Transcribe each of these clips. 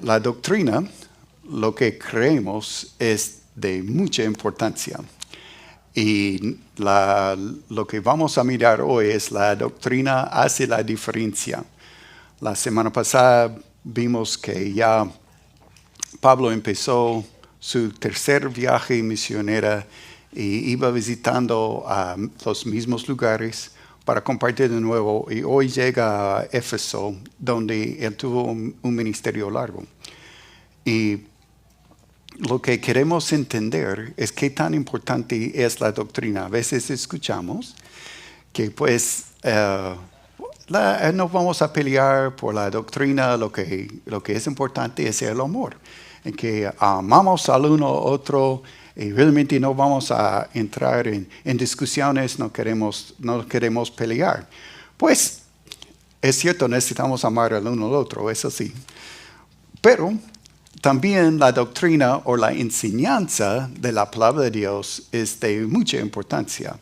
La doctrina, lo que creemos, es de mucha importancia. Y lo que vamos a mirar hoy es la doctrina hace la diferencia. La semana pasada vimos que ya Pablo empezó su tercer viaje misionero y iba visitando a los mismos lugares para compartir de nuevo. Y hoy llega a Éfeso, donde él tuvo un ministerio largo. Y lo que queremos entender es qué tan importante es la doctrina. A veces escuchamos que pues no vamos a pelear por la doctrina, lo que es importante es el amor, en que amamos al uno al otro y realmente no vamos a entrar en discusiones, no queremos pelear. Pues es cierto, necesitamos amar al uno al otro, eso sí. Pero también la doctrina o la enseñanza de la palabra de Dios es de mucha importancia.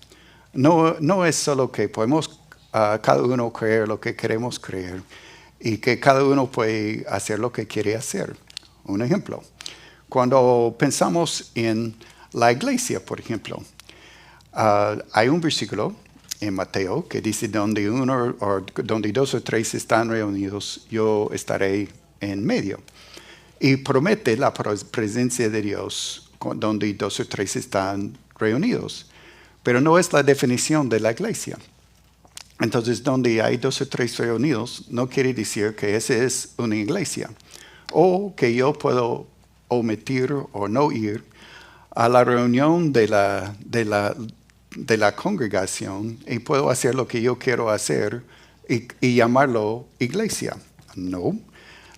No es solo que podemos cada uno creer lo que queremos creer y que cada uno puede hacer lo que quiere hacer. Un ejemplo, cuando pensamos en la iglesia, por ejemplo, hay un versículo en Mateo que dice donde dos o tres están reunidos, yo estaré en medio. Y promete la presencia de Dios donde dos o tres están reunidos. Pero no es la definición de la iglesia. Entonces, donde hay dos o tres reunidos, no quiere decir que esa es una iglesia. O que yo puedo omitir o no ir a la reunión de la congregación y puedo hacer lo que yo quiero hacer y llamarlo iglesia. No.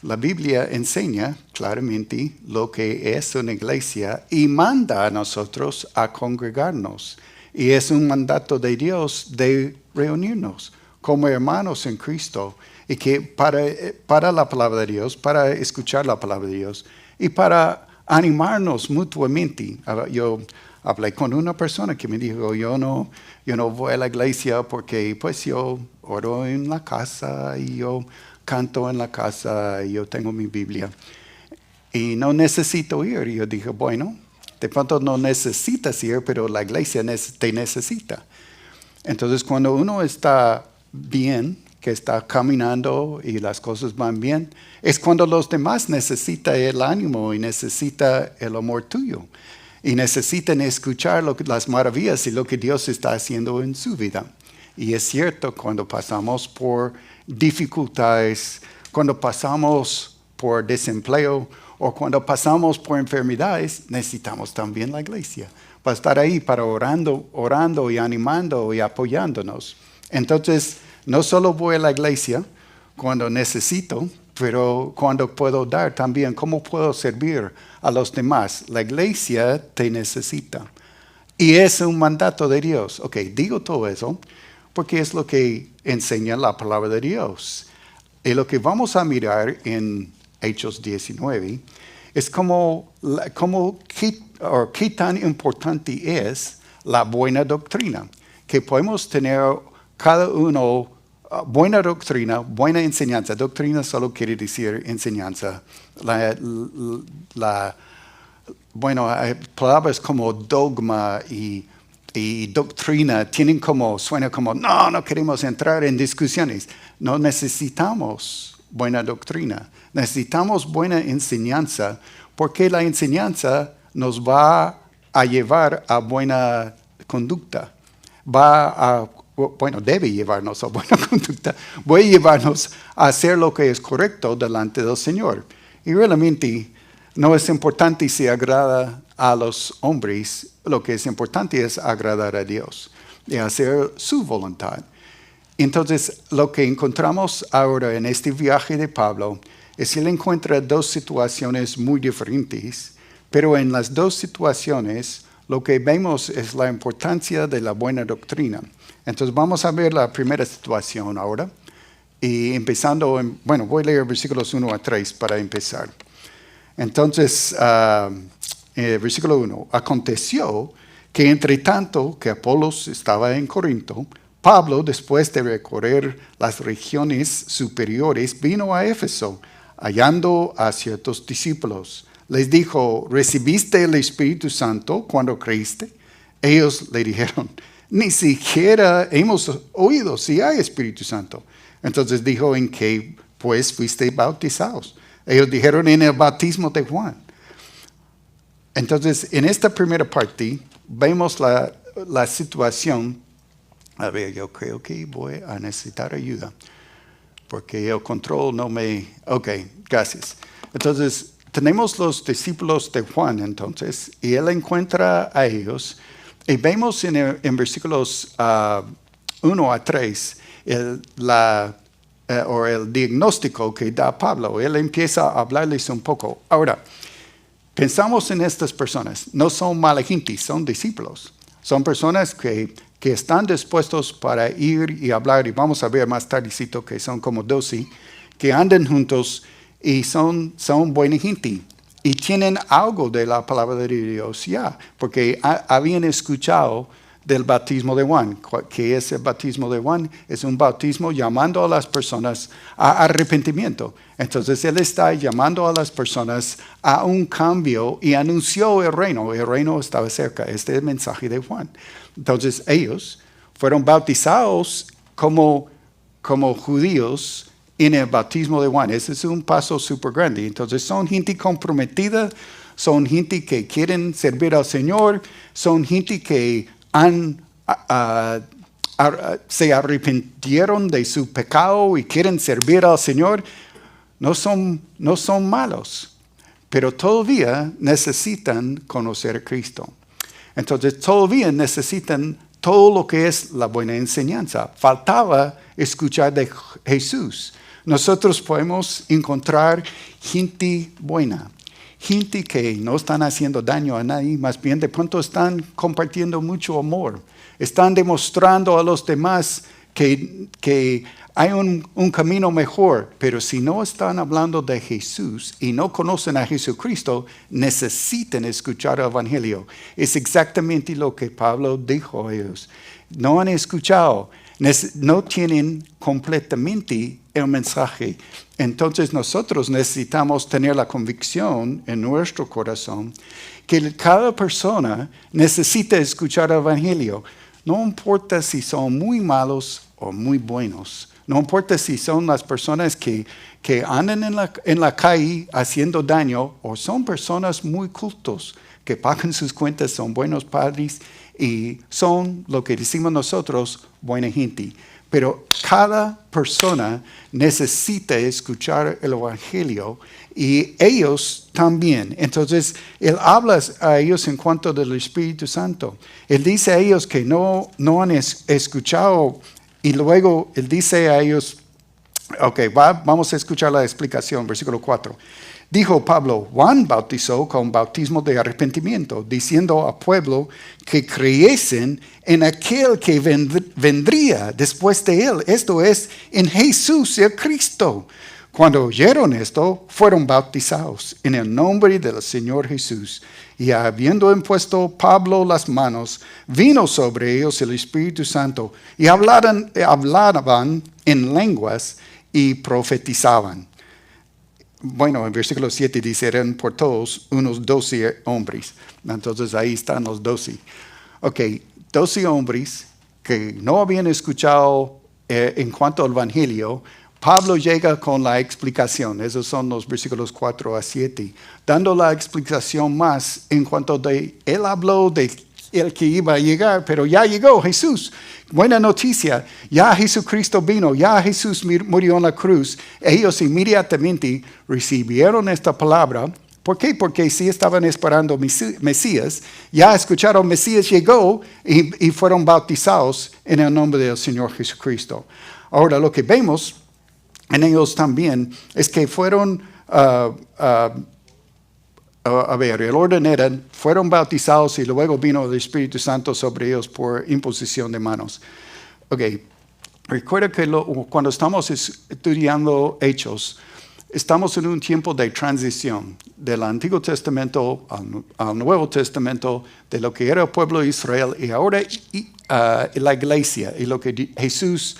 La Biblia enseña claramente lo que es una iglesia y manda a nosotros a congregarnos. Y es un mandato de Dios de reunirnos como hermanos en Cristo. Y que para la palabra de Dios, para escuchar la palabra de Dios y para animarnos mutuamente. Yo hablé con una persona que me dijo, yo no voy a la iglesia porque pues yo oro en la casa y yo canto en la casa y yo tengo mi Biblia. Y no necesito ir. Y yo dije, bueno, de pronto no necesitas ir, pero la iglesia te necesita. Entonces, cuando uno está bien, que está caminando y las cosas van bien, es cuando los demás necesitan el ánimo y necesitan el amor tuyo. Y necesitan escuchar las maravillas y lo que Dios está haciendo en su vida. Y es cierto, cuando pasamos por dificultades, cuando pasamos por desempleo o cuando pasamos por enfermedades, necesitamos también la iglesia para estar ahí, para orando y animando y apoyándonos. Entonces, no solo voy a la iglesia cuando necesito, pero cuando puedo dar también, ¿cómo puedo servir a los demás? La iglesia te necesita. Y es un mandato de Dios. Ok, digo todo eso porque es lo que enseña la palabra de Dios. Y lo que vamos a mirar en Hechos 19 es qué tan importante es la buena doctrina. Que podemos tener cada uno buena doctrina, buena enseñanza. Doctrina solo quiere decir enseñanza. Bueno, hay palabras como dogma y doctrina suena como, no queremos entrar en discusiones. No necesitamos buena doctrina. Necesitamos buena enseñanza porque la enseñanza nos va a llevar a buena conducta. Debe llevarnos a buena conducta. Voy a llevarnos a hacer lo que es correcto delante del Señor. Y realmente no es importante si agrada a los hombres, lo que es importante es agradar a Dios y hacer su voluntad. Entonces, lo que encontramos ahora en este viaje de Pablo es que él encuentra dos situaciones muy diferentes, pero en las dos situaciones lo que vemos es la importancia de la buena doctrina. Entonces, vamos a ver la primera situación ahora. Y empezando, voy a leer versículos 1 a 3 para empezar. Entonces, versículo 1. Aconteció que entre tanto que Apolos estaba en Corinto, Pablo, después de recorrer las regiones superiores, vino a Éfeso, hallando a ciertos discípulos. Les dijo, ¿recibiste el Espíritu Santo cuando creíste? Ellos le dijeron, ni siquiera hemos oído si hay Espíritu Santo. Entonces dijo, ¿en qué pues fuiste bautizados? Ellos dijeron, en el bautismo de Juan. Entonces, en esta primera parte, vemos la situación. A ver, yo creo que voy a necesitar ayuda, porque el control no me... Ok, gracias. Entonces, tenemos los discípulos de Juan, entonces, y él encuentra a ellos, y vemos en versículos 1 a 3, el diagnóstico que da Pablo. Él empieza a hablarles un poco. Ahora, pensamos en estas personas. No son mala gente, son discípulos. Son personas que están dispuestos para ir y hablar, y vamos a ver más tardecito que son como 12, que andan juntos y son buena gente. Y tienen algo de la palabra de Dios ya, porque habían escuchado del bautismo de Juan. ¿Qué es el bautismo de Juan? Es un bautismo llamando a las personas a arrepentimiento. Entonces él está llamando a las personas a un cambio y anunció el reino. El reino estaba cerca. Este es el mensaje de Juan. Entonces ellos fueron bautizados como judíos en el bautismo de Juan. Ese es un paso súper grande. Entonces son gente comprometida, son gente que quieren servir al Señor, son gente que se arrepintieron de su pecado y quieren servir al Señor. No son malos, pero todavía necesitan conocer a Cristo. Entonces todavía necesitan todo lo que es la buena enseñanza. Faltaba escuchar de Jesús. Nosotros podemos encontrar gente buena, gente que no están haciendo daño a nadie, más bien de pronto están compartiendo mucho amor. Están demostrando a los demás que hay un camino mejor, pero si no están hablando de Jesús y no conocen a Jesucristo, necesitan escuchar el Evangelio. Es exactamente lo que Pablo dijo a ellos. No han escuchado, no tienen completamente el mensaje. Entonces nosotros necesitamos tener la convicción en nuestro corazón que cada persona necesita escuchar el Evangelio. No importa si son muy malos o muy buenos. No importa si son las personas que andan en la calle haciendo daño o son personas muy cultos que pagan sus cuentas, son buenos padres y son, lo que decimos nosotros, buena gente. Pero cada persona necesita escuchar el Evangelio y ellos también. Entonces, él habla a ellos en cuanto del Espíritu Santo. Él dice a ellos que no han escuchado y luego él dice a ellos, vamos a escuchar la explicación, versículo 4. Dijo Pablo, Juan bautizó con bautismo de arrepentimiento, diciendo al pueblo que creyesen en aquel que vendría después de él, esto es, en Jesús el Cristo. Cuando oyeron esto, fueron bautizados en el nombre del Señor Jesús. Y habiendo impuesto Pablo las manos, vino sobre ellos el Espíritu Santo, y hablaban en lenguas y profetizaban. Bueno, en versículo 7 dice, eran por todos unos 12 hombres. Entonces ahí están los 12. 12 hombres que no habían escuchado en cuanto al Evangelio. Pablo llega con la explicación. Esos son los versículos 4 a 7. Dando la explicación más en cuanto de, él habló de el que iba a llegar, pero ya llegó Jesús. Buena noticia, ya Jesucristo vino, ya Jesús murió en la cruz. Ellos inmediatamente recibieron esta palabra. ¿Por qué? Porque si estaban esperando Mesías, ya escucharon Mesías llegó y fueron bautizados en el nombre del Señor Jesucristo. Ahora lo que vemos en ellos también es que fueron, el orden era, fueron bautizados y luego vino el Espíritu Santo sobre ellos por imposición de manos. Recuerda que cuando estamos estudiando Hechos, estamos en un tiempo de transición del Antiguo Testamento al Nuevo Testamento, de lo que era el pueblo de Israel y ahora la iglesia y lo que Jesús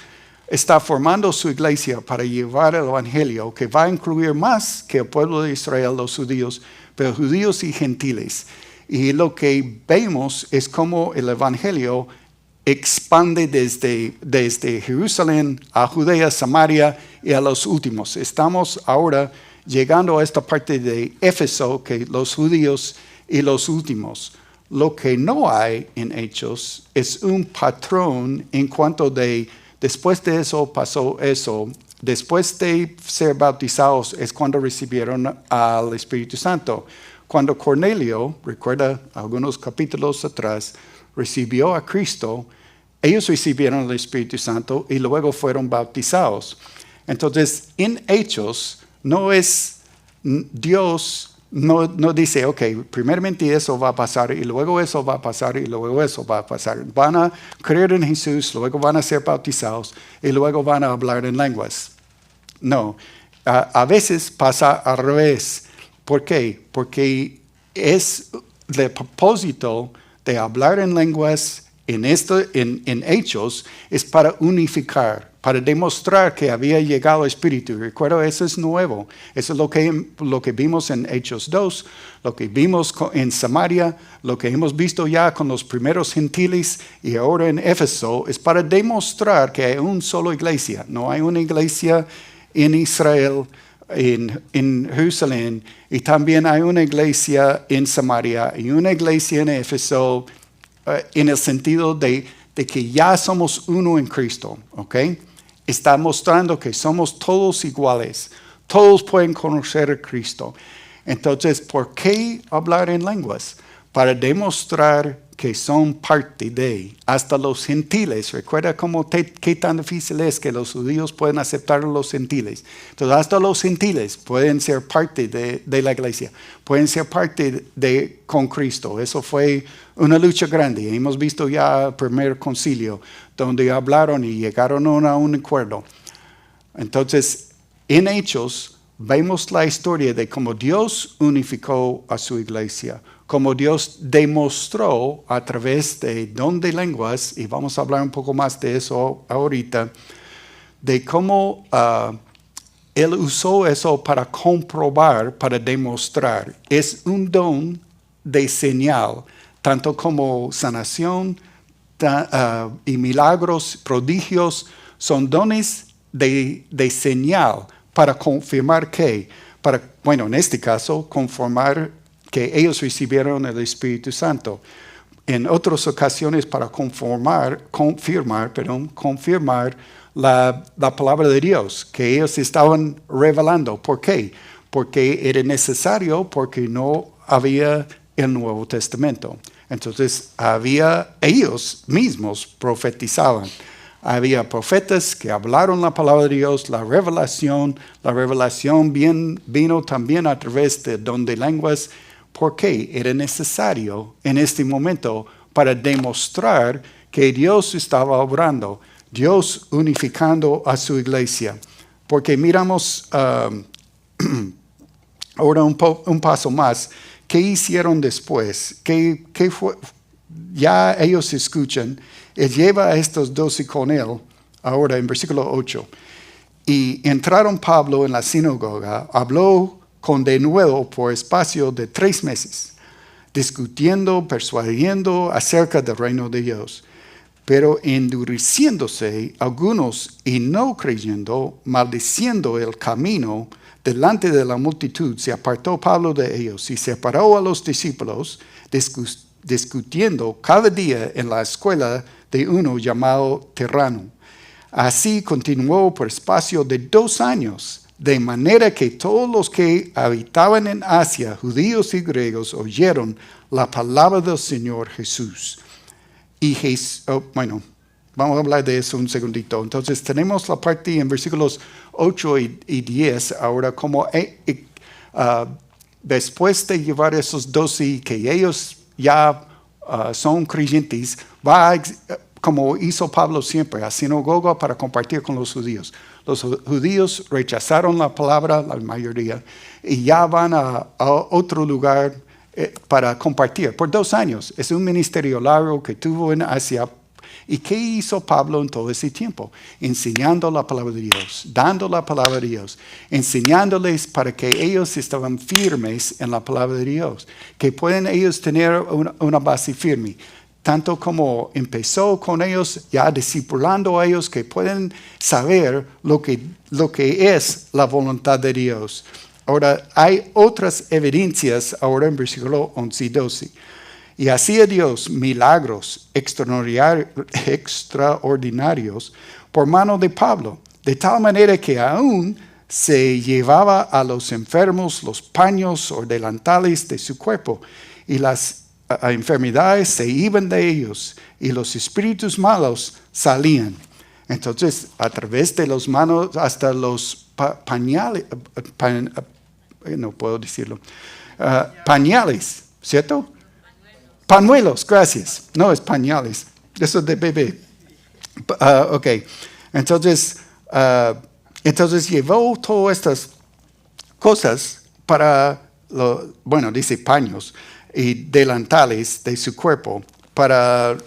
está formando su iglesia para llevar el evangelio, que va a incluir más que el pueblo de Israel, los judíos, pero judíos y gentiles. Y lo que vemos es cómo el evangelio expande desde Jerusalén a Judea, Samaria y a los últimos. Estamos ahora llegando a esta parte de Éfeso, que los judíos y los últimos. Lo que no hay en Hechos es un patrón en cuanto de después de eso pasó eso. Después de ser bautizados es cuando recibieron al Espíritu Santo. Cuando Cornelio, recuerda algunos capítulos atrás, recibió a Cristo, ellos recibieron el Espíritu Santo y luego fueron bautizados. Entonces, en Hechos, no es Dios, no dice, ok, primeramente eso va a pasar y luego eso va a pasar y luego eso va a pasar. Van a creer en Jesús, luego van a ser bautizados y luego van a hablar en lenguas. No, a veces pasa al revés. ¿Por qué? Porque es el propósito de hablar en lenguas en Hechos es para unificar, para demostrar que había llegado el Espíritu. Recuerdo, eso es nuevo. Eso es lo que vimos en Hechos 2, lo que vimos en Samaria, lo que hemos visto ya con los primeros gentiles y ahora en Éfeso, es para demostrar que hay una sola iglesia. No hay una iglesia en Israel, en Jerusalén, y también hay una iglesia en Samaria y una iglesia en Éfeso, en el sentido de que ya somos uno en Cristo, ¿ok? Está mostrando que somos todos iguales, todos pueden conocer a Cristo. Entonces, ¿por qué hablar en lenguas? Para demostrar que son parte de, hasta los gentiles. Recuerda qué tan difícil es que los judíos pueden aceptar a los gentiles. Entonces, hasta los gentiles pueden ser parte de la iglesia, pueden ser parte con Cristo. Eso fue una lucha grande. Hemos visto ya el primer concilio, donde hablaron y llegaron a un acuerdo. Entonces, en Hechos, vemos la historia de cómo Dios unificó a su iglesia, como Dios demostró a través de don de lenguas, y vamos a hablar un poco más de eso ahorita, de cómo Él usó eso para comprobar, para demostrar. Es un don de señal, tanto como sanación y milagros, prodigios, son dones de señal para confirmar que, en este caso, confirmar que ellos recibieron el Espíritu Santo. En otras ocasiones para confirmar la palabra de Dios que ellos estaban revelando. ¿Por qué? Porque era necesario, porque no había el Nuevo Testamento. Entonces ellos mismos profetizaban. Había profetas que hablaron la palabra de Dios, la revelación vino también a través del don de lenguas. ¿Por qué? Era necesario en este momento para demostrar que Dios estaba obrando, Dios unificando a su iglesia. Porque miramos ahora un paso más. ¿Qué hicieron después? ¿Qué fue? Ya ellos escuchan. Él lleva a estos 12 con él, ahora en versículo 8. Y entraron Pablo en la sinagoga, habló con denuedo por espacio de 3 meses, discutiendo, persuadiendo acerca del reino de Dios. Pero endureciéndose algunos y no creyendo, maldiciendo el camino delante de la multitud, se apartó Pablo de ellos y separó a los discípulos, discutiendo cada día en la escuela de uno llamado Terrano. Así continuó por espacio de 2 años, de manera que todos los que habitaban en Asia, judíos y griegos, oyeron la palabra del Señor Jesús. Y vamos a hablar de eso un segundito. Entonces tenemos la parte en versículos 8 y 10, ahora como después de llevar esos 12 que ellos ya son creyentes, como hizo Pablo siempre, a sinagoga para compartir con los judíos. Los judíos rechazaron la palabra, la mayoría, y ya van a otro lugar para compartir por 2 años. Es un ministerio largo que tuvo en Asia. ¿Y qué hizo Pablo en todo ese tiempo? Enseñando la palabra de Dios, dando la palabra de Dios, enseñándoles para que ellos estaban firmes en la palabra de Dios, que pueden ellos tener una base firme. Tanto como empezó con ellos, ya discipulando a ellos, que pueden saber lo que es la voluntad de Dios. Ahora, hay otras evidencias, ahora en versículo 11 y 12. Y hacía Dios milagros extraordinarios por mano de Pablo, de tal manera que aún se llevaba a los enfermos los paños o delantales de su cuerpo, y las enfermedades se iban de ellos, y los espíritus malos salían. Entonces, a través de las manos, hasta los pañales, no puedo decirlo, pañales, ¿cierto? Pañuelos, gracias. No, es pañales. Eso es de bebé. Ok. Entonces llevó todas estas cosas para, dice paños y delantales de su cuerpo para...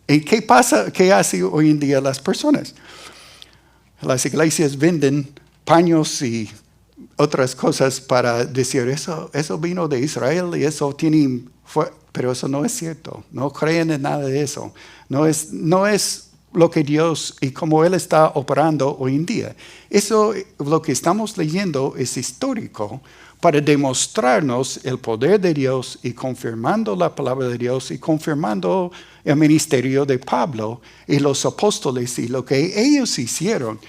¿Y qué pasa? ¿Qué hacen hoy en día las personas? Las iglesias venden paños y otras cosas para decir, eso vino de Israel y eso tiene... Pero eso no es cierto. No creen en nada de eso. No es lo que Dios y cómo Él está operando hoy en día. Eso, lo que estamos leyendo, es histórico para demostrarnos el poder de Dios y confirmando la palabra de Dios y confirmando el ministerio de Pablo y los apóstoles y lo que ellos hicieron.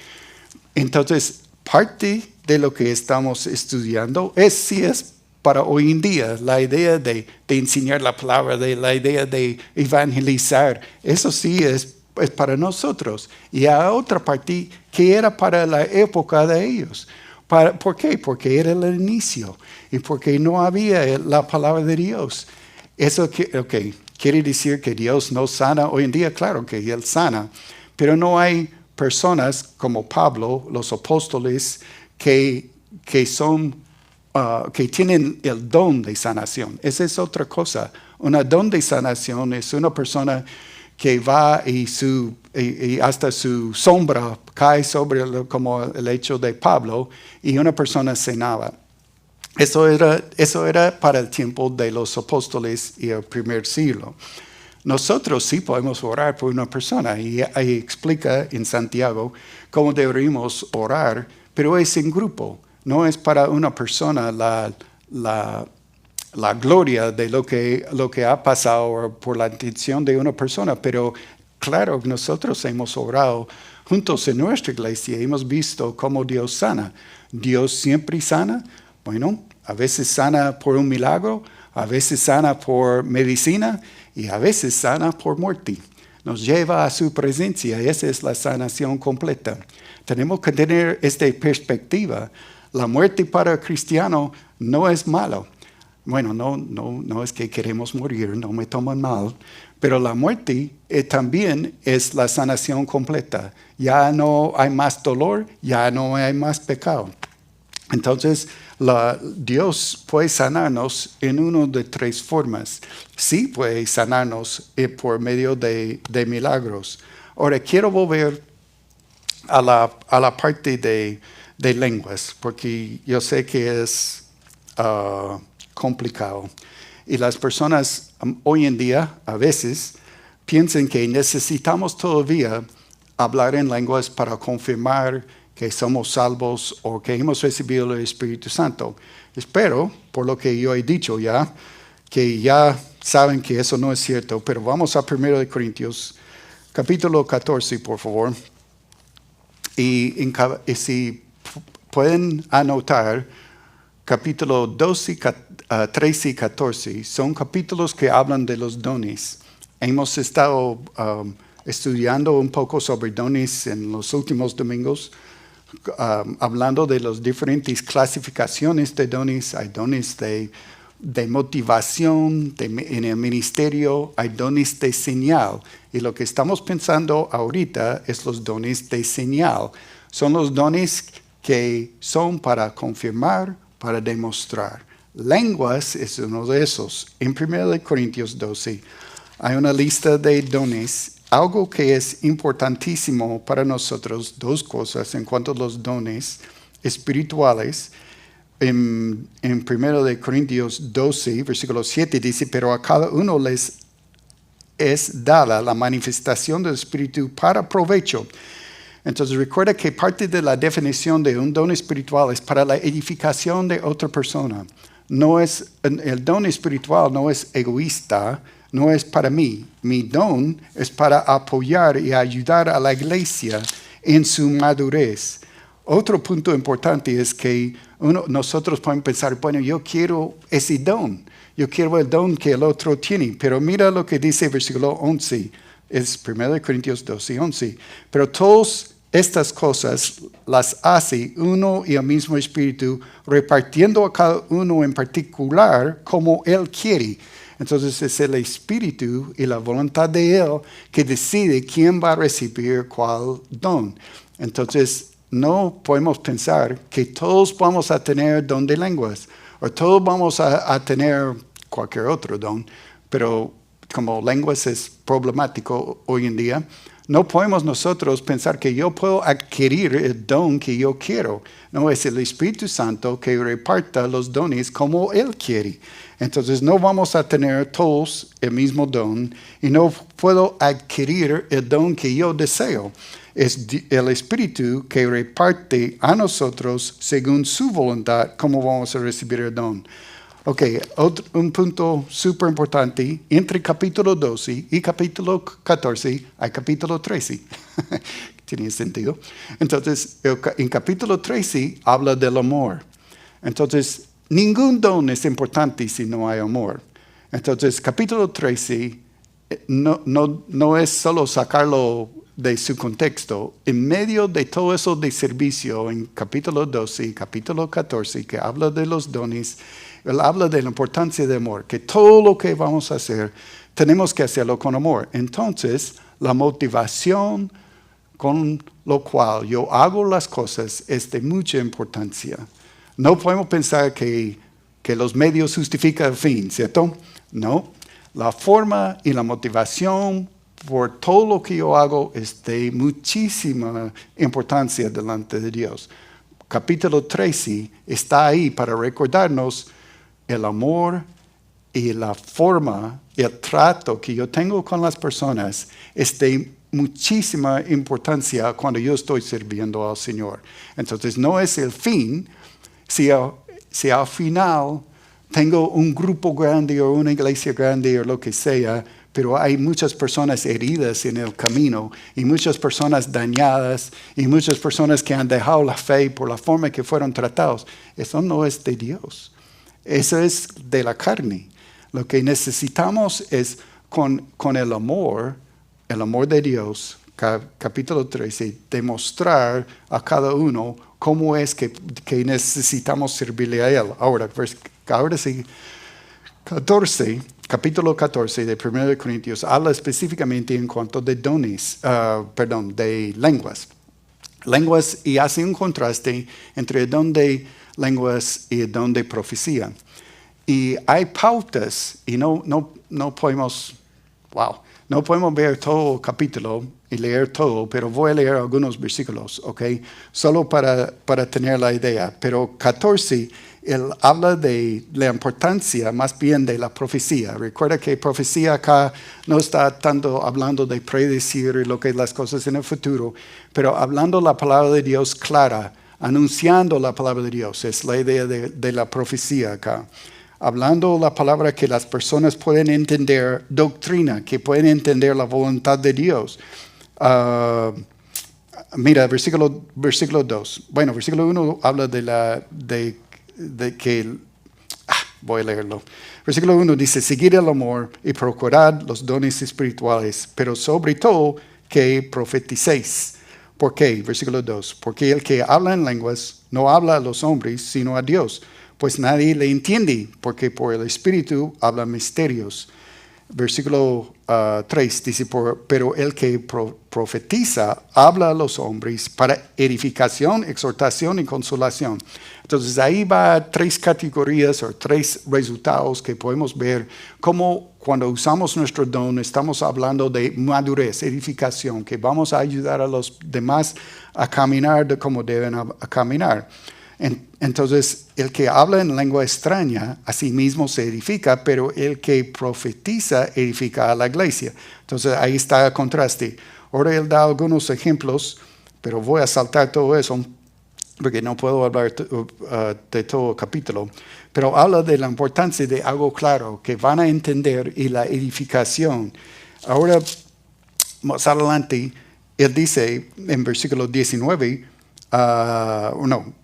Entonces, parte de lo que estamos estudiando es para hoy en día, la idea de enseñar la palabra, la idea de evangelizar. Eso sí es para nosotros. Y hay otra parte que era para la época de ellos. ¿Por qué? Porque era el inicio y porque no había la palabra de Dios. Eso quiere decir que Dios no sana hoy en día. Claro que Él sana, pero no hay personas como Pablo, los apóstoles, que tienen el don de sanación. Esa es otra cosa. Un don de sanación es una persona que va y hasta su sombra cae sobre como el hecho de Pablo y una persona sanaba. Eso era para el tiempo de los apóstoles y el primer siglo. Nosotros sí podemos orar por una persona y ahí explica en Santiago cómo deberíamos orar, pero es en grupo. No es para una persona la gloria de lo que ha pasado por la intención de una persona, pero claro, nosotros hemos orado juntos en nuestra iglesia y hemos visto cómo Dios sana. Dios siempre sana. Bueno, a veces sana por un milagro, a veces sana por medicina y a veces sana por muerte. Nos lleva a su presencia y esa es la sanación completa. Tenemos que tener esta perspectiva. La muerte para el cristiano no es malo. Bueno, no es que queremos morir, no me toman mal, pero la muerte también es la sanación completa. Ya no hay más dolor, ya no hay más pecado. Entonces, Dios puede sanarnos en una de tres formas. Sí puede sanarnos por medio de milagros. Ahora, quiero volver a la parte de lenguas, porque yo sé que es complicado. Y las personas hoy en día, a veces, piensan que necesitamos todavía hablar en lenguas para confirmar que somos salvos o que hemos recibido el Espíritu Santo. Espero, por lo que yo he dicho ya, que ya saben que eso no es cierto, pero vamos a 1 Corintios, capítulo 14, por favor. Y si pueden anotar, capítulo 12, 13 y 14, son capítulos que hablan de los dones. Hemos estado estudiando un poco sobre dones en los últimos domingos, hablando de las diferentes clasificaciones de dones. Hay dones de motivación en el ministerio, hay dones de señal. Y lo que estamos pensando ahorita es los dones de señal. Son los dones que son para confirmar, para demostrar. Lenguas es uno de esos. En 1 Corintios 12 hay una lista de dones algo que es importantísimo para nosotros, dos cosas en cuanto a los dones espirituales. En 1 de Corintios 12, versículo 7 dice, pero a cada uno les es dada la manifestación del Espíritu para provecho. Entonces recuerda que parte de la definición de un don espiritual es para la edificación de otra persona. El don espiritual no es egoísta, no es para mí. Mi don es para apoyar y ayudar a la iglesia en su madurez. Otro punto importante es que nosotros podemos pensar, bueno, yo quiero ese don. Yo quiero el don que el otro tiene. Pero mira lo que dice el versículo 11. Es 1 Corintios 12, 11. Pero todas estas cosas las hace uno y el mismo Espíritu, repartiendo a cada uno en particular como Él quiere. Entonces es el Espíritu y la voluntad de Él que decide quién va a recibir cuál don. Entonces no podemos pensar que todos vamos a tener don de lenguas o todos vamos a tener cualquier otro don, pero como lenguas es problemático hoy en día, no podemos nosotros pensar que yo puedo adquirir el don que yo quiero. No, es el Espíritu Santo que reparta los dones como Él quiere. Entonces no vamos a tener todos el mismo don y no puedo adquirir el don que yo deseo. Es el Espíritu que reparte a nosotros según su voluntad cómo vamos a recibir el don. Ok, un punto súper importante, entre capítulo 12 y capítulo 14 hay capítulo 13. Tiene sentido. Entonces, en capítulo 13 habla del amor. Entonces, ningún don es importante si no hay amor. Entonces, capítulo 13 no es solo sacarlo de su contexto. En medio de todo eso de servicio, en capítulo 12 y capítulo 14, que habla de los dones, él habla de la importancia del amor, que todo lo que vamos a hacer, tenemos que hacerlo con amor. Entonces, la motivación con lo cual yo hago las cosas es de mucha importancia. No podemos pensar que los medios justifican el fin, ¿cierto? No. La forma y la motivación por todo lo que yo hago es de muchísima importancia delante de Dios. Capítulo 13 está ahí para recordarnos el amor y la forma, el trato que yo tengo con las personas es de muchísima importancia cuando yo estoy sirviendo al Señor. Entonces no es el fin si al final tengo un grupo grande o una iglesia grande o lo que sea, pero hay muchas personas heridas en el camino y muchas personas dañadas y muchas personas que han dejado la fe por la forma que fueron tratados. Eso no es de Dios. Eso es de la carne. Lo que necesitamos es con el amor de Dios, capítulo 13, demostrar a cada uno cómo es que necesitamos servirle a Él. Ahora sí, capítulo 14 de 1 Corintios habla específicamente en cuanto de dones, de lenguas. Lenguas, y hace un contraste entre el don de lenguas y el don de profecía. Y hay pautas, y no podemos ver todo el capítulo y leer todo, pero voy a leer algunos versículos, ¿ok? Solo para tener la idea. Pero 14, él habla de la importancia más bien de la profecía. Recuerda que profecía acá no está tanto hablando de predecir lo que es las cosas en el futuro, pero hablando la palabra de Dios clara, anunciando la palabra de Dios. Es la idea de la profecía acá. Hablando la palabra que las personas pueden entender, doctrina, que pueden entender la voluntad de Dios. Mira, versículo 2. Bueno, versículo 1 habla voy a leerlo. Versículo 1 dice, seguir el amor y procurar los dones espirituales, pero sobre todo que profeticéis. ¿Por qué? Versículo 2. Porque el que habla en lenguas no habla a los hombres, sino a Dios, pues nadie le entiende, porque por el Espíritu habla misterios. versículo 3 dice, pero el que profetiza habla a los hombres para edificación, exhortación y consolación. Entonces ahí va tres categorías o tres resultados que podemos ver cómo cuando usamos nuestro don estamos hablando de madurez, edificación, que vamos a ayudar a los demás a caminar de como deben a caminar. Entonces, el que habla en lengua extraña, a sí mismo se edifica, pero el que profetiza edifica a la iglesia. Entonces, ahí está el contraste. Ahora él da algunos ejemplos, pero voy a saltar todo eso, porque no puedo hablar de todo el capítulo. Pero habla de la importancia de algo claro, que van a entender, y la edificación. Ahora, más adelante, él dice en versículo 19,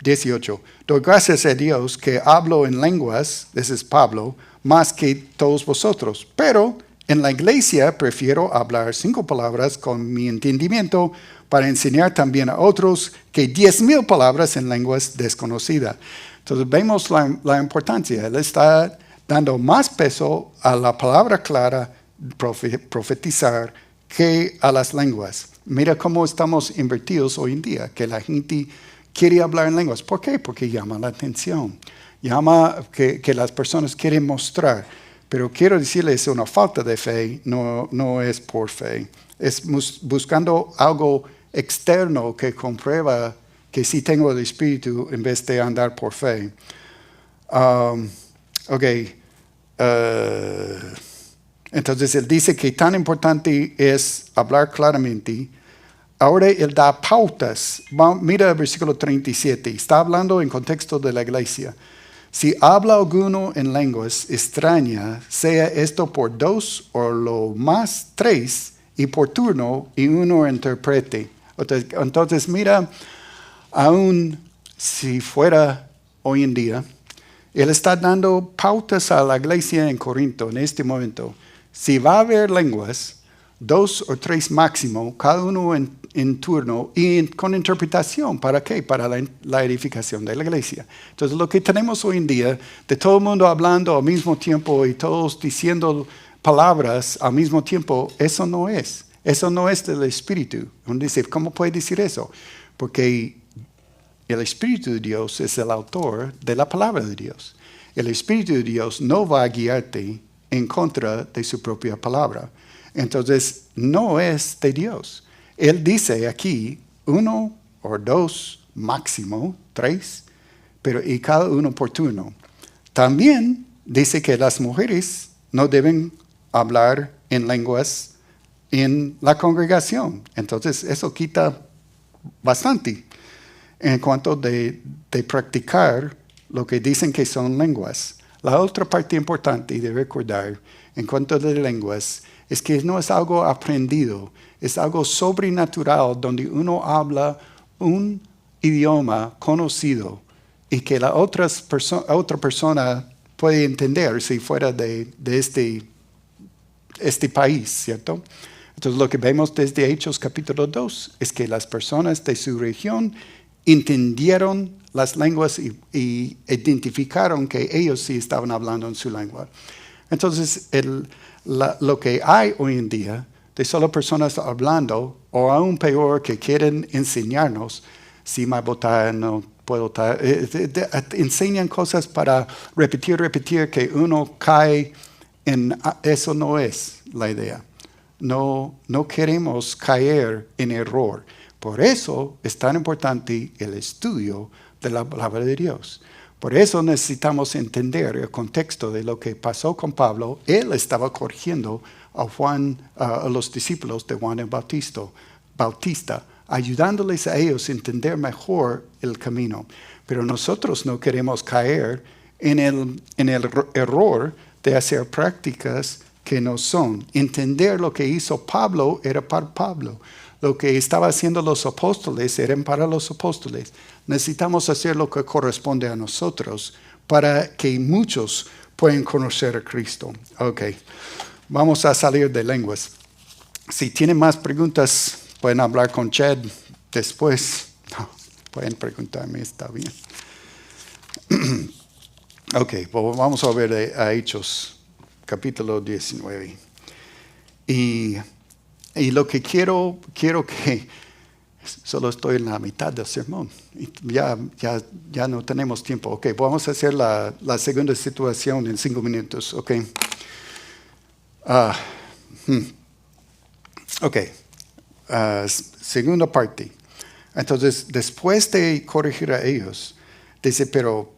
18. Doy gracias a Dios que hablo en lenguas, ese es Pablo, más que todos vosotros. Pero en la iglesia prefiero hablar 5 palabras con mi entendimiento para enseñar también a otros que 10,000 palabras en lenguas desconocidas. Entonces vemos la importancia. Él está dando más peso a la palabra clara, profetizar, que a las lenguas. Mira cómo estamos invertidos hoy en día, que la gente quiere hablar en lenguas. ¿Por qué? Porque llama la atención. Llama que las personas quieren mostrar. Pero quiero decirles, es una falta de fe, no es por fe. Es buscando algo externo que comprueba que sí tengo el Espíritu en vez de andar por fe. Entonces él dice que tan importante es hablar claramente. Ahora él da pautas. Mira el versículo 37. Está hablando en contexto de la iglesia. Si habla alguno en lenguas extrañas, sea esto por 2 o lo más 3, y por turno, y uno interprete. Entonces mira, aún si fuera hoy en día, él está dando pautas a la iglesia en Corinto en este momento. Si va a haber lenguas, 2 o 3 máximo, cada uno en turno y con interpretación. ¿Para qué? Para la edificación de la iglesia. Entonces lo que tenemos hoy en día, de todo el mundo hablando al mismo tiempo y todos diciendo palabras al mismo tiempo, eso no es. Eso no es del Espíritu. Uno dice, ¿cómo puede decir eso? Porque el Espíritu de Dios es el autor de la palabra de Dios. El Espíritu de Dios no va a guiarte en contra de su propia palabra. Entonces, no es de Dios. Él dice aquí 1 o 2, máximo 3, pero y cada uno por turno. También dice que las mujeres no deben hablar en lenguas en la congregación. Entonces, eso quita bastante en cuanto de practicar lo que dicen que son lenguas. La otra parte importante de recordar en cuanto de lenguas es que no es algo aprendido, es algo sobrenatural donde uno habla un idioma conocido y que la otra persona puede entender si fuera de este país, ¿cierto? Entonces lo que vemos desde Hechos capítulo 2 es que las personas de su región entendieron las lenguas y identificaron que ellos sí estaban hablando en su lengua. Entonces, lo que hay hoy en día de solo personas hablando, o aún peor, que quieren enseñarnos, si me botar, no puedo estar, enseñan cosas para repetir, que uno cae en, eso no es la idea. No queremos caer en error. Por eso es tan importante el estudio de la palabra de Dios. Por eso necesitamos entender el contexto de lo que pasó con Pablo. Él estaba corrigiendo a los discípulos de Juan el Bautista, ayudándoles a ellos a entender mejor el camino. Pero nosotros no queremos caer en el error de hacer prácticas que no son. Entender lo que hizo Pablo era para Pablo. Lo que estaban haciendo los apóstoles eran para los apóstoles. Necesitamos hacer lo que corresponde a nosotros para que muchos puedan conocer a Cristo. Ok, vamos a salir de lenguas. Si tienen más preguntas, pueden hablar con Chad después. No, pueden preguntarme, está bien. Ok, pues vamos a ver a Hechos, capítulo 19. Y, y lo que quiero que, solo estoy en la mitad del sermón, y ya no tenemos tiempo. Ok, vamos a hacer la segunda situación en 5 minutos, ok. Ok, segunda parte. Entonces, después de corregir a ellos, dice, pero,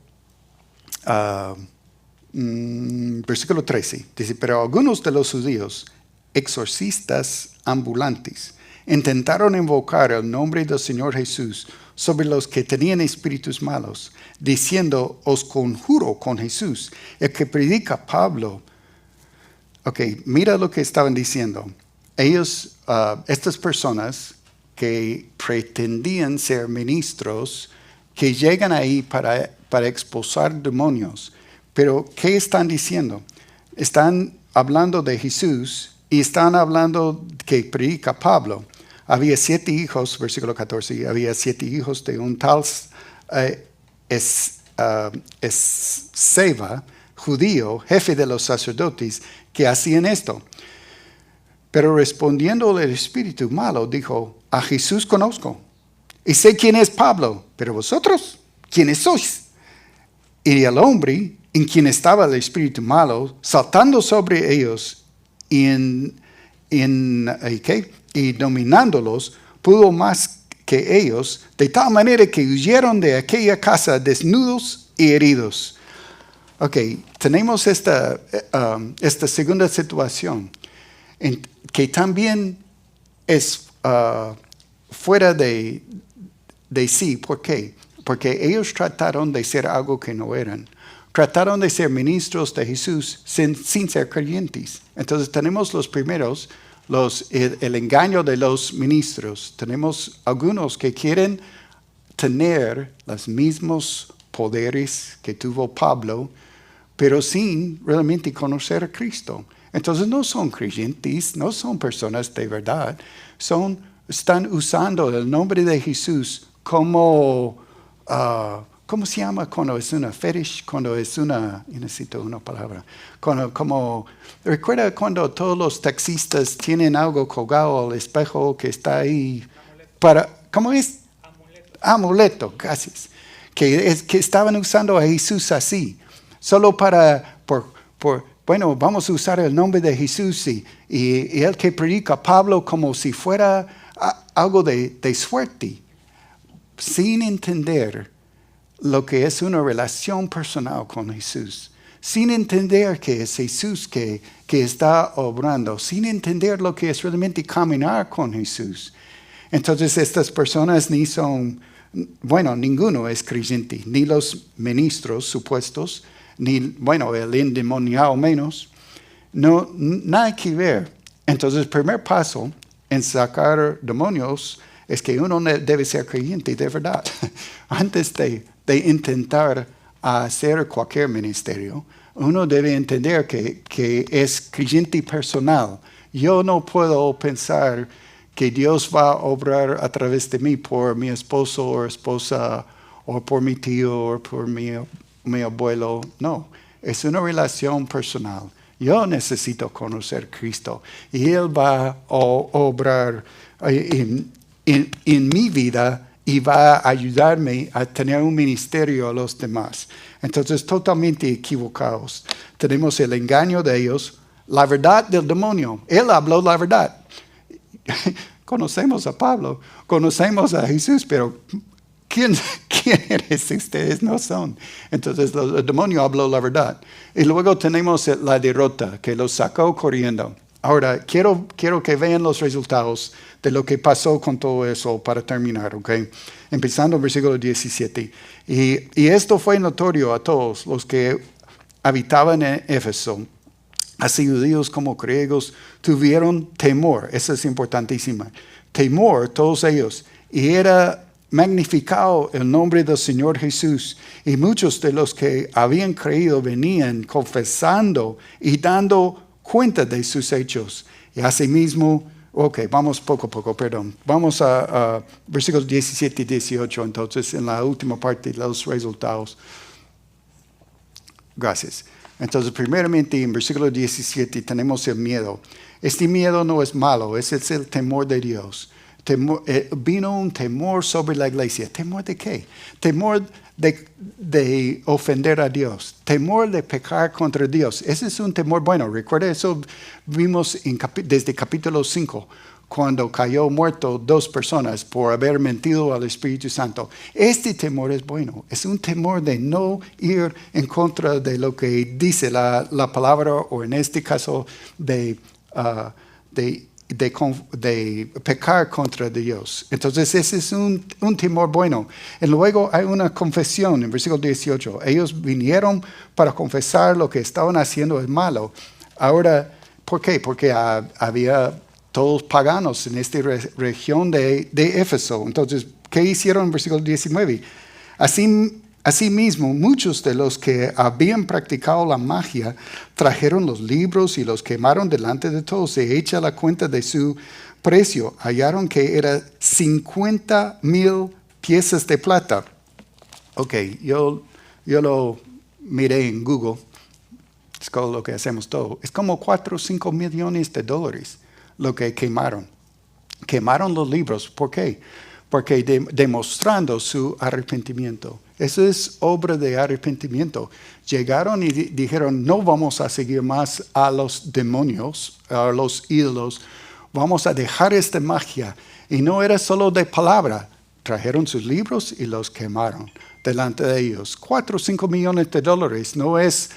versículo 13, dice, pero algunos de los judíos, exorcistas ambulantes, intentaron invocar el nombre del Señor Jesús sobre los que tenían espíritus malos, diciendo, os conjuro con Jesús, el que predica Pablo. Ok, mira lo que estaban diciendo. Ellos, estas personas que pretendían ser ministros, que llegan ahí para expulsar demonios. Pero, ¿qué están diciendo? Están hablando de Jesús y están hablando que predica Pablo. Había 7 hijos, versículo 14, había 7 hijos de un tal Esceva, judío, jefe de los sacerdotes, que hacían esto. Pero respondiendo el espíritu malo, dijo, a Jesús conozco, y sé quién es Pablo, pero vosotros, ¿quiénes sois? Y el hombre en quien estaba el espíritu malo, saltando sobre ellos y dominándolos, pudo más que ellos, de tal manera que huyeron de aquella casa desnudos y heridos. Ok, tenemos esta segunda situación, que también es fuera de sí. ¿Por qué? Porque ellos trataron de ser algo que no eran. Trataron de ser ministros de Jesús sin ser creyentes. Entonces tenemos los primeros, el engaño de los ministros. Tenemos algunos que quieren tener los mismos poderes que tuvo Pablo, pero sin realmente conocer a Cristo. Entonces no son creyentes, no son personas de verdad. Están usando el nombre de Jesús como, ¿cómo se llama cuando es una fetish? Cuando es una, yo necesito una palabra. ¿Recuerda cuando todos los taxistas tienen algo colgado al espejo que está ahí? ¿Cómo es? Amuleto, gracias. Que estaban usando a Jesús así. Solo bueno, vamos a usar el nombre de Jesús y el que predica Pablo como si fuera algo de suerte, sin entender lo que es una relación personal con Jesús, sin entender que es Jesús que está obrando, sin entender lo que es realmente caminar con Jesús. Entonces estas personas ninguno es creyente, ni los ministros supuestos, ni, el endemoniado menos. No, nada que ver. Entonces, el primer paso en sacar demonios es que uno debe ser creyente de verdad. Antes de intentar hacer cualquier ministerio, uno debe entender que es creyente personal. Yo no puedo pensar que Dios va a obrar a través de mí por mi esposo o esposa, o por mi tío, o por mi abuelo. No, es una relación personal. Yo necesito conocer a Cristo y Él va a obrar en mi vida y va a ayudarme a tener un ministerio a los demás. Entonces, totalmente equivocados. Tenemos el engaño de ellos, la verdad del demonio. Él habló la verdad. Conocemos a Pablo, conocemos a Jesús, pero ¿quién eres? Ustedes no son. Entonces el demonio habló la verdad. Y luego tenemos la derrota, que los sacó corriendo. Ahora, quiero que vean los resultados de lo que pasó con todo eso para terminar, ¿ok? Empezando en versículo 17. Y esto fue notorio a todos los que habitaban en Éfeso. Así judíos como griegos tuvieron temor. Eso es importantísimo. Temor, todos ellos. Y era magnificado el nombre del Señor Jesús. Y muchos de los que habían creído venían confesando y dando cuenta de sus hechos. Y asimismo, vamos poco a poco, perdón. Vamos a versículos 17 y 18, entonces, en la última parte de los resultados. Gracias. Entonces, primeramente, en versículo 17 tenemos el miedo. Este miedo no es malo, ese es el temor de Dios. Vino un temor sobre la iglesia. ¿Temor de qué? Temor de ofender a Dios. Temor de pecar contra Dios. Ese es un temor bueno. Recuerda eso vimos desde capítulo 5. Cuando cayó muerto 2 personas por haber mentido al Espíritu Santo. Este temor es bueno. Es un temor de no ir en contra de lo que dice la palabra, o en este caso de pecar contra Dios. Entonces ese es un temor bueno. Y luego hay una confesión en versículo 18. Ellos vinieron para confesar lo que estaban haciendo es malo. Ahora, ¿por qué? Porque había todos paganos en esta región de Éfeso. Entonces, ¿qué hicieron en versículo 19? Asimismo, muchos de los que habían practicado la magia trajeron los libros y los quemaron delante de todos. Se echa la cuenta de su precio. Hallaron que era 50,000 piezas de plata. Ok, yo lo miré en Google. Es como lo que hacemos todo. Es como 4 o 5 millones de dólares lo que quemaron. Quemaron los libros. ¿Por qué? Porque demostrando su arrepentimiento. Eso es obra de arrepentimiento. Llegaron y dijeron, no vamos a seguir más a los demonios, a los ídolos. Vamos a dejar esta magia. Y no era solo de palabra. Trajeron sus libros y los quemaron delante de ellos. 4 o 5 millones de dólares. No es,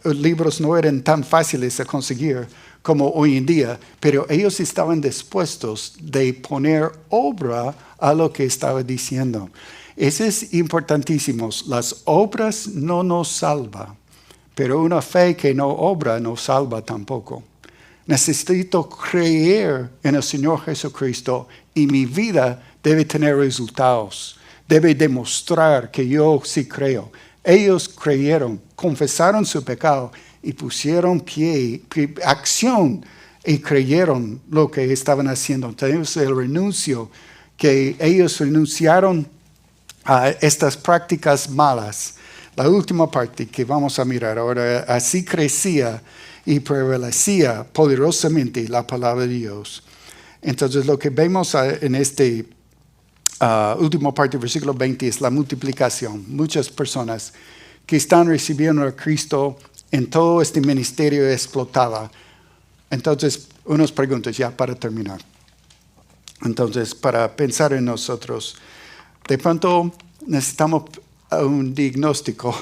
libros no eran tan fáciles de conseguir como hoy en día, pero ellos estaban dispuestos de poner obra a lo que estaba diciendo. Eso es importantísimo. Las obras no nos salvan, pero una fe que no obra no salva tampoco. Necesito creer en el Señor Jesucristo y mi vida debe tener resultados. Debe demostrar que yo sí creo. Ellos creyeron, confesaron su pecado y pusieron acción y creyeron lo que estaban haciendo. Tenemos el renuncio, que ellos renunciaron a estas prácticas malas. La última parte que vamos a mirar ahora, así crecía y prevalecía poderosamente la palabra de Dios. Entonces lo que vemos en este última parte del versículo 20 es la multiplicación. Muchas personas que están recibiendo a Cristo en todo este ministerio explotaba. Entonces, unas preguntas ya para terminar. Entonces, para pensar en nosotros, de pronto necesitamos un diagnóstico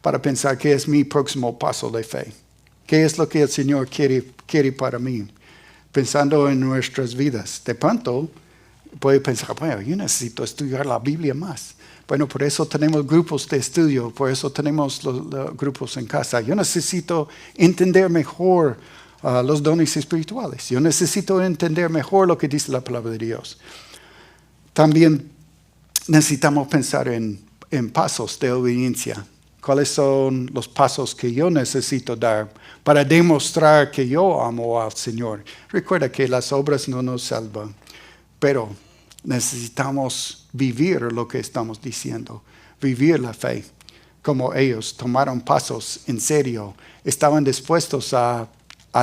para pensar qué es mi próximo paso de fe. ¿Qué es lo que el Señor quiere para mí? Pensando en nuestras vidas. De pronto, puede pensar, bueno, yo necesito estudiar la Biblia más. Bueno, por eso tenemos grupos de estudio, por eso tenemos los grupos en casa. Yo necesito entender mejor los dones espirituales. Yo necesito entender mejor lo que dice la palabra de Dios. También necesitamos pensar en pasos de obediencia. ¿Cuáles son los pasos que yo necesito dar para demostrar que yo amo al Señor? Recuerda que las obras no nos salvan, pero necesitamos vivir lo que estamos diciendo, vivir la fe, como ellos tomaron pasos en serio, estaban dispuestos a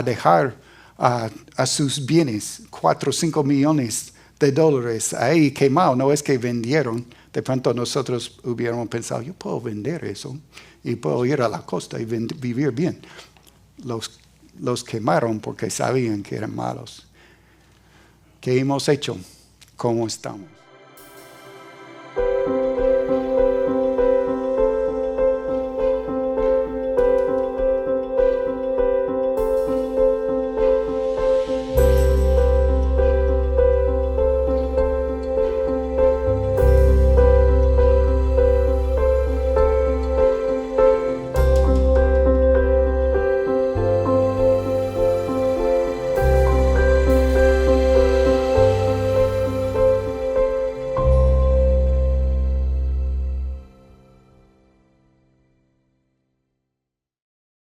dejar a sus bienes, 4 o 5 millones de dólares ahí quemado. No es que vendieron, de pronto nosotros hubiéramos pensado, yo puedo vender eso y puedo ir a la costa y vivir bien. Los quemaron porque sabían que eran malos. ¿Qué hemos hecho? ¿Cómo estamos?